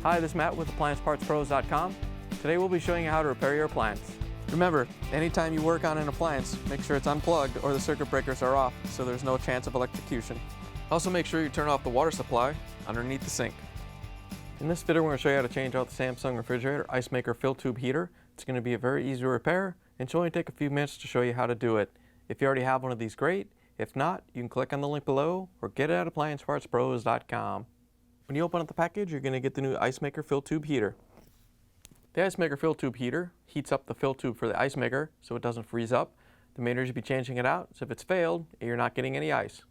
Hi, this is Matt with AppliancePartsPros.com. Today we'll be showing you how to repair your appliance. Remember, anytime you work on an appliance, make sure it's unplugged or the circuit breakers are off so there's no chance of electrocution. Also make sure you turn off the water supply underneath the sink. In this video we're going to show you how to change out the Samsung refrigerator Icemaker fill tube heater. It's going to be a very easy repair and it'll only take a few minutes to show you how to do it. If you already have one of these, great. If not, you can click on the link below or get it at AppliancePartsPros.com. When you open up the package, you're going to get the new Icemaker fill tube heater. The Icemaker fill tube heater heats up the fill tube for the Icemaker so it doesn't freeze up. The main reason you'll be changing it out is if it's failed, you're not getting any ice.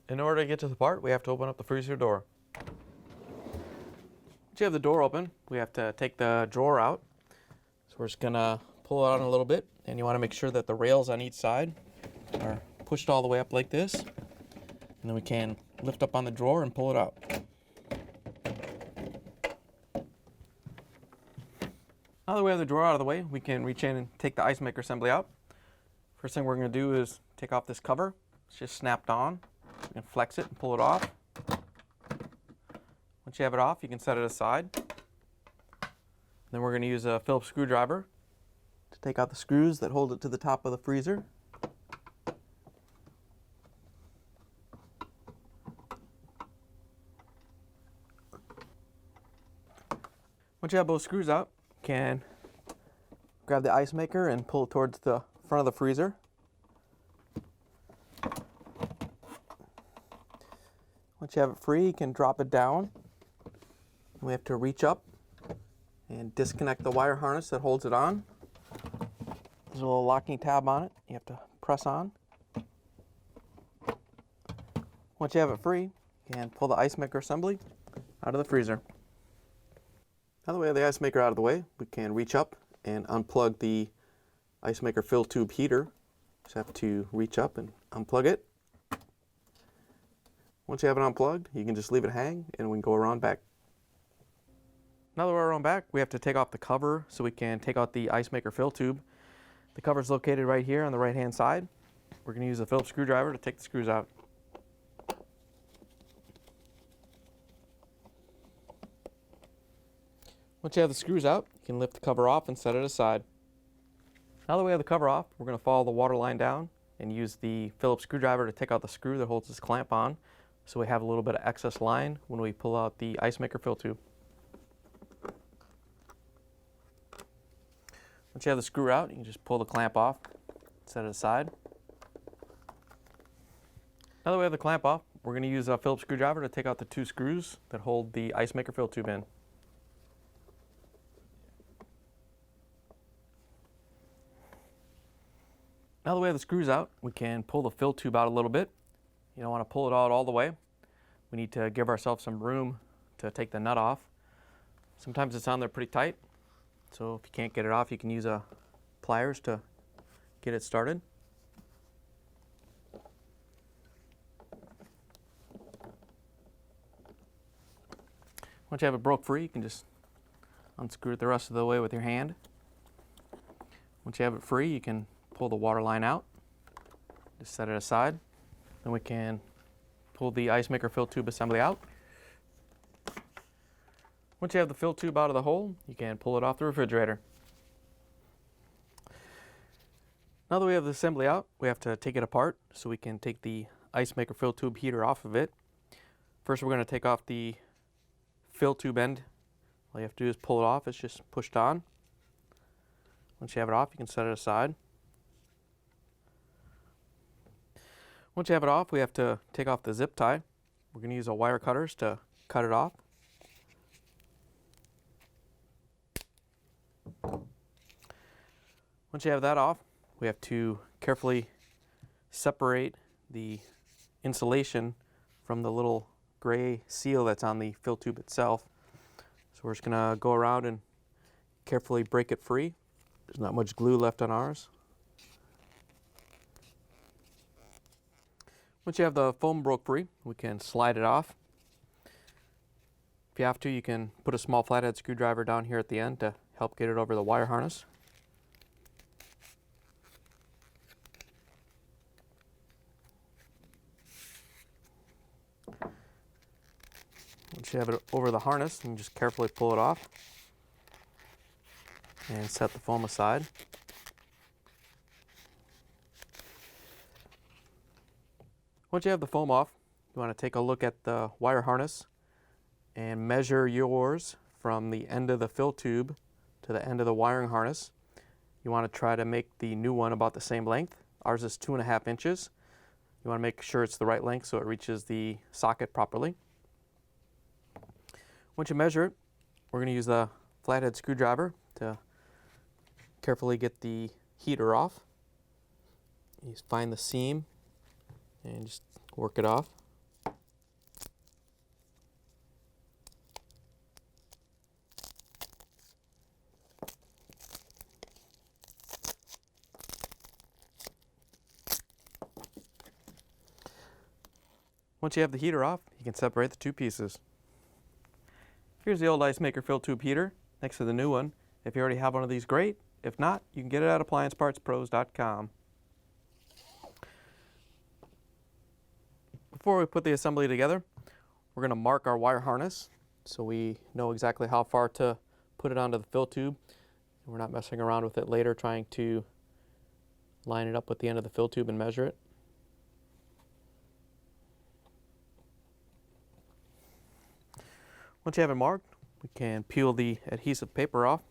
In order to get to the part, we have to open up the freezer door. Once you have the door open, we have to take the drawer out. So we're just going to pull it out a little bit, and you want to make sure that the rails on each side are pushed all the way up like this. And then we can lift up on the drawer and pull it out. Now that we have the drawer out of the way, we can reach in and take the Icemaker assembly out. First thing we're going to do is take off this cover. It's just snapped on. You can flex it and pull it off. Once you have it off, you can set it aside. Then we're going to use a Phillips screwdriver to take out the screws that hold it to the top of the freezer. Once you have both screws out, you can grab the Icemaker and pull it towards the front of the freezer. Once you have it free, you can drop it down. We have to reach up and disconnect the wire harness that holds it on. There's a little locking tab on it you have to press on. Once you have it free, you can pull the Icemaker assembly out of the freezer. Now that we have the Icemaker out of the way, we can reach up and unplug the Icemaker fill tube heater. Just have to reach up and unplug it. Once you have it unplugged, you can just leave it hang and we can go around back. Now that we're around back, we have to take off the cover so we can take out the Icemaker fill tube. The cover is located right here on the right hand side. We're going to use a Phillips screwdriver to take the screws out. Once you have the screws out, you can lift the cover off and set it aside. Now that we have the cover off, we're going to follow the water line down and use the Phillips screwdriver to take out the screw that holds this clamp on so we have a little bit of excess line when we pull out the Icemaker fill tube. Once you have the screw out, you can just pull the clamp off, set it aside. Now that we have the clamp off, we're going to use a Phillips screwdriver to take out the two screws that hold the Icemaker fill tube in. Now that we have the screws out, we can pull the fill tube out a little bit. You don't want to pull it out all the way. We need to give ourselves some room to take the nut off. Sometimes it's on there pretty tight, so if you can't get it off, you can use pliers to get it started. Once you have it broke free, you can just unscrew it the rest of the way with your hand. Once you have it free, you can pull the water line out, just set it aside. Then we can pull the Icemaker fill tube assembly out. Once you have the fill tube out of the hole, you can pull it off the refrigerator. Now that we have the assembly out, we have to take it apart so we can take the Icemaker fill tube heater off of it. First we're going to take off the fill tube end. All you have to do is pull it off. It's just pushed on. Once you have it off, you can set it aside. Once you have it off, we have to take off the zip tie. We're going to use a wire cutters to cut it off. Once you have that off, we have to carefully separate the insulation from the little gray seal that's on the fill tube itself. So we're just going to go around and carefully break it free. There's not much glue left on ours. Once you have the foam broke free, we can slide it off. If you have to, you can put a small flathead screwdriver down here at the end to help get it over the wire harness. Once you have it over the harness, you can just carefully pull it off and set the foam aside. Once you have the foam off, you want to take a look at the wire harness and measure yours from the end of the fill tube to the end of the wiring harness. You want to try to make the new one about the same length. Ours is 2.5 inches. You want to make sure it's the right length so it reaches the socket properly. Once you measure it, we're going to use the flathead screwdriver to carefully get the heater off. You just find the seam and just work it off. Once you have the heater off, you can separate the two pieces. Here's the old Icemaker fill tube heater next to the new one. If you already have one of these, great. If not, you can get it at appliancepartspros.com. Before we put the assembly together, we're going to mark our wire harness so we know exactly how far to put it onto the fill tube. We're not messing around with it later trying to line it up with the end of the fill tube and measure it. Once you have it marked, we can peel the adhesive paper off.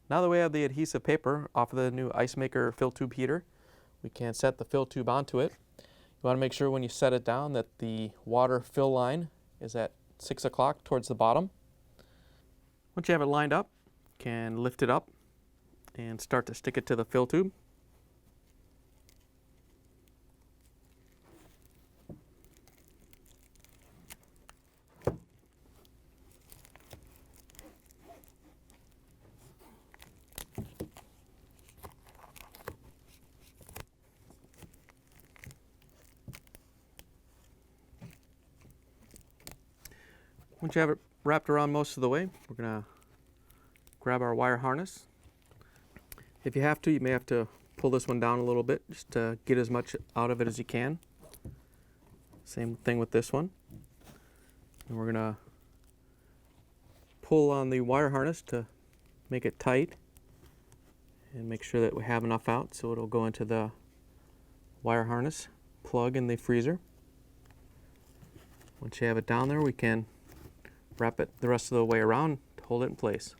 Now that we have the adhesive paper off of the new Icemaker fill tube heater, we can set the fill tube onto it. You want to make sure when you set it down that the water fill line is at 6 o'clock towards the bottom. Once you have it lined up, you can lift it up and start to stick it to the fill tube. Once you have it wrapped around most of the way, we're going to grab our wire harness. If you have to, you may have to pull this one down a little bit just to get as much out of it as you can. Same thing with this one. And we're going to pull on the wire harness to make it tight and make sure that we have enough out so it'll go into the wire harness plug in the freezer. Once you have it down there, we can wrap it the rest of the way around to hold it in place.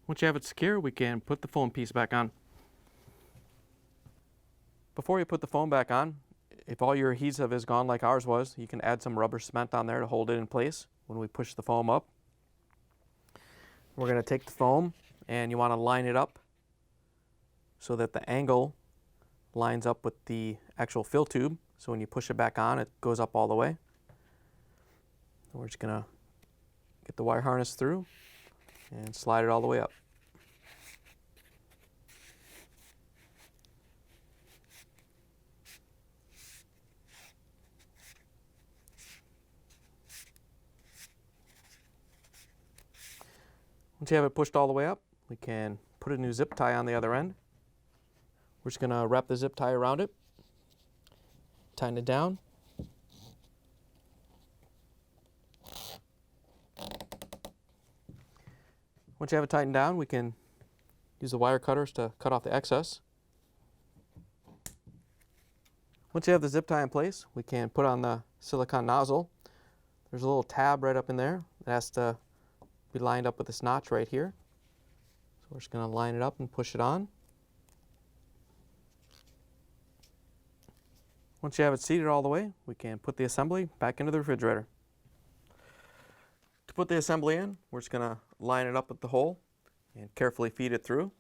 Once you have it secure, we can put the foam piece back on. Before you put the foam back on, if all your adhesive is gone like ours was, you can add some rubber cement on there to hold it in place when we push the foam up. We're going to take the foam and you want to line it up so that the angle lines up with the actual fill tube. So when you push it back on, it goes up all the way. And we're just going to get the wire harness through and slide it all the way up. Once you have it pushed all the way up, we can put a new zip tie on the other end. We're just going to wrap the zip tie around it, tighten it down. Once you have it tightened down, we can use the wire cutters to cut off the excess. Once you have the zip tie in place, we can put on the silicone nozzle. There's a little tab right up in there that has to be lined up with this notch right here. So we're just going to line it up and push it on. Once you have it seated all the way, we can put the assembly back into the refrigerator. To put the assembly in, we're just going to line it up with the hole and carefully feed it through.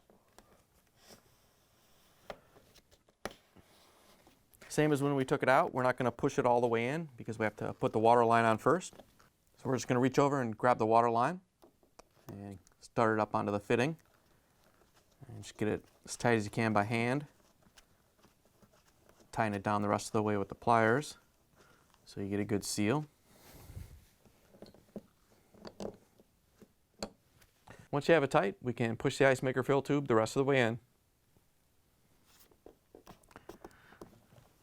Same as when we took it out, we're not going to push it all the way in because we have to put the water line on first. So we're just going to reach over and grab the water line and start it up onto the fitting. And just get it as tight as you can by hand. Tighten it down the rest of the way with the pliers so you get a good seal. Once you have it tight, we can push the Icemaker fill tube the rest of the way in.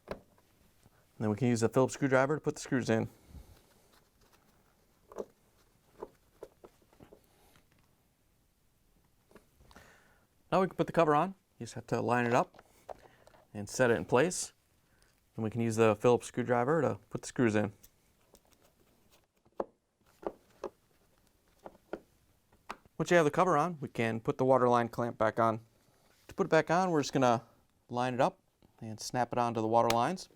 And then we can use the Phillips screwdriver to put the screws in. Now we can put the cover on. You just have to line it up and set it in place. And we can use the Phillips screwdriver to put the screws in. Once you have the cover on, we can put the water line clamp back on. To put it back on, we're just going to line it up and snap it onto the water lines.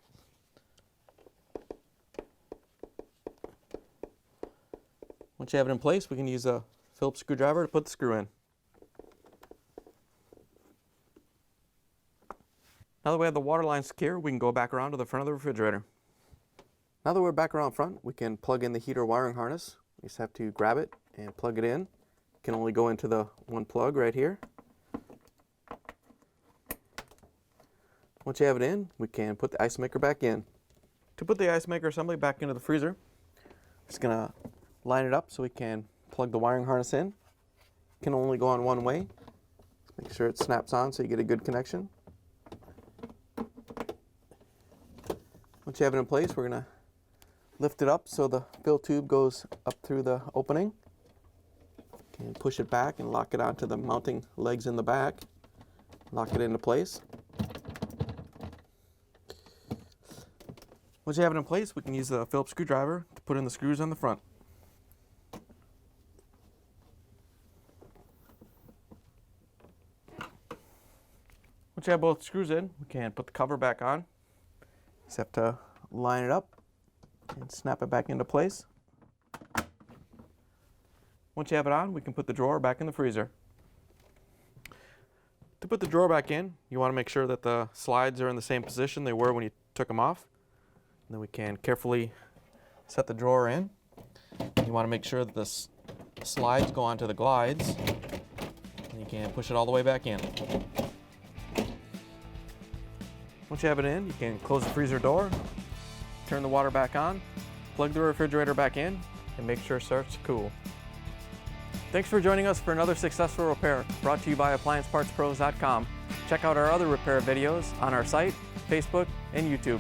Once you have it in place, we can use a Phillips screwdriver to put the screw in. Now that we have the water line secure, we can go back around to the front of the refrigerator. Now that we're back around front, we can plug in the heater wiring harness. We just have to grab it and plug it in. It can only go into the one plug right here. Once you have it in, we can put the Icemaker back in. To put the Icemaker assembly back into the freezer, just going to line it up so we can plug the wiring harness in. It can only go on one way. Make sure it snaps on so you get a good connection. Once you have it in place, we're going to lift it up so the fill tube goes up through the opening. And push it back and lock it onto the mounting legs in the back. Lock it into place. Once you have it in place, we can use the Phillips screwdriver to put in the screws on the front. Once you have both screws in, we can put the cover back on. Just have to line it up and snap it back into place. Once you have it on, we can put the drawer back in the freezer. To put the drawer back in, you want to make sure that the slides are in the same position they were when you took them off. And then we can carefully set the drawer in. You want to make sure that the slides go onto the glides. And you can push it all the way back in. Once you have it in, you can close the freezer door, turn the water back on, plug the refrigerator back in, and make sure it starts to cool. Thanks for joining us for another successful repair brought to you by AppliancePartsPros.com. Check out our other repair videos on our site, Facebook, and YouTube.